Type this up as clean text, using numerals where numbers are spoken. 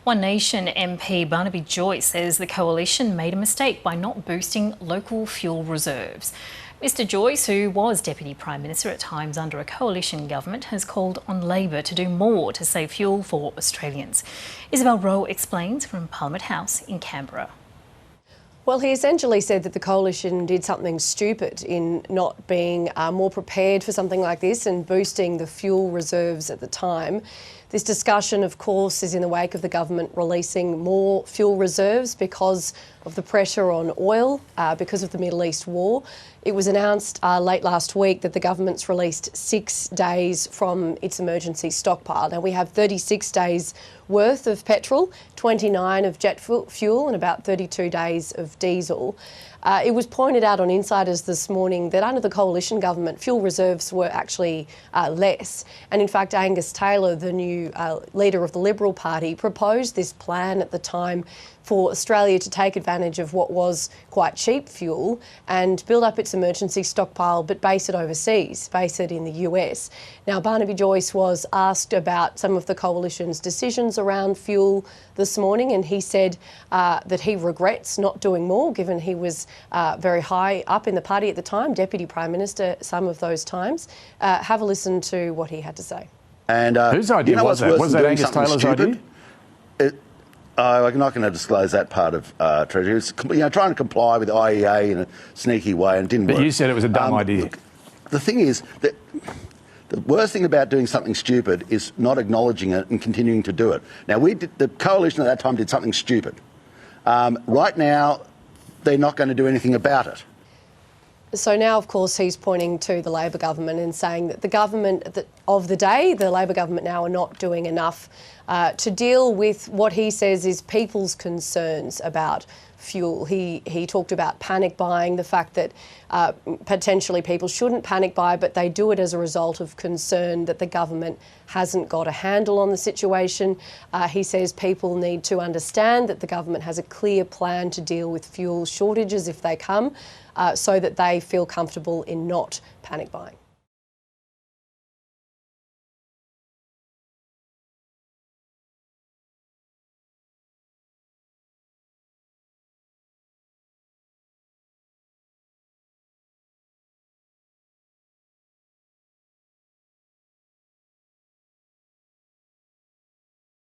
One Nation MP Barnaby Joyce says the coalition made a mistake by not boosting local fuel reserves. Mr Joyce, who was Deputy Prime Minister at times under a coalition government, has called on Labor to do more to save fuel for Australians. Isabel Rowe explains from Parliament House in Canberra. Well, he essentially said that the coalition did something stupid in not being more prepared for something like this and boosting the fuel reserves at the time. This discussion, of course, is in the wake of the government releasing more fuel reserves because of the pressure on oil, because of the Middle East war. It was announced late last week that the government's released 6 days from its emergency stockpile. Now, we have 36 days worth of petrol, 29 of jet fuel and about 32 days of diesel. It was pointed out on Insiders this morning that under the coalition government, fuel reserves were actually less. And in fact, Angus Taylor, the new leader of the Liberal Party, proposed this plan at the time for Australia to take advantage of what was quite cheap fuel and build up its emergency stockpile, but base it overseas, base it in the US. Now, Barnaby Joyce was asked about some of the coalition's decisions around fuel this morning, and he said that he regrets not doing more, given he was very high up in the party at the time, Deputy Prime Minister some of those times. Have a listen to what he had to say. And whose idea was that? Was that Angus Taylor's idea? I'm not going to disclose that part of Treasury. It was, trying to comply with IEA in a sneaky way, and it didn't work. But you said it was a dumb idea. Look, the thing is that the worst thing about doing something stupid is not acknowledging it and continuing to do it. Now, the coalition at that time did something stupid. Right now, they're not going to do anything about it. So now, of course, he's pointing to the Labor government and saying that the government of the day, the Labor government now, are not doing enough to deal with what he says is people's concerns about fuel. He talked about panic buying, the fact that potentially people shouldn't panic buy, but they do it as a result of concern that the government hasn't got a handle on the situation. He says people need to understand that the government has a clear plan to deal with fuel shortages if they come, so that they feel comfortable in not panic buying.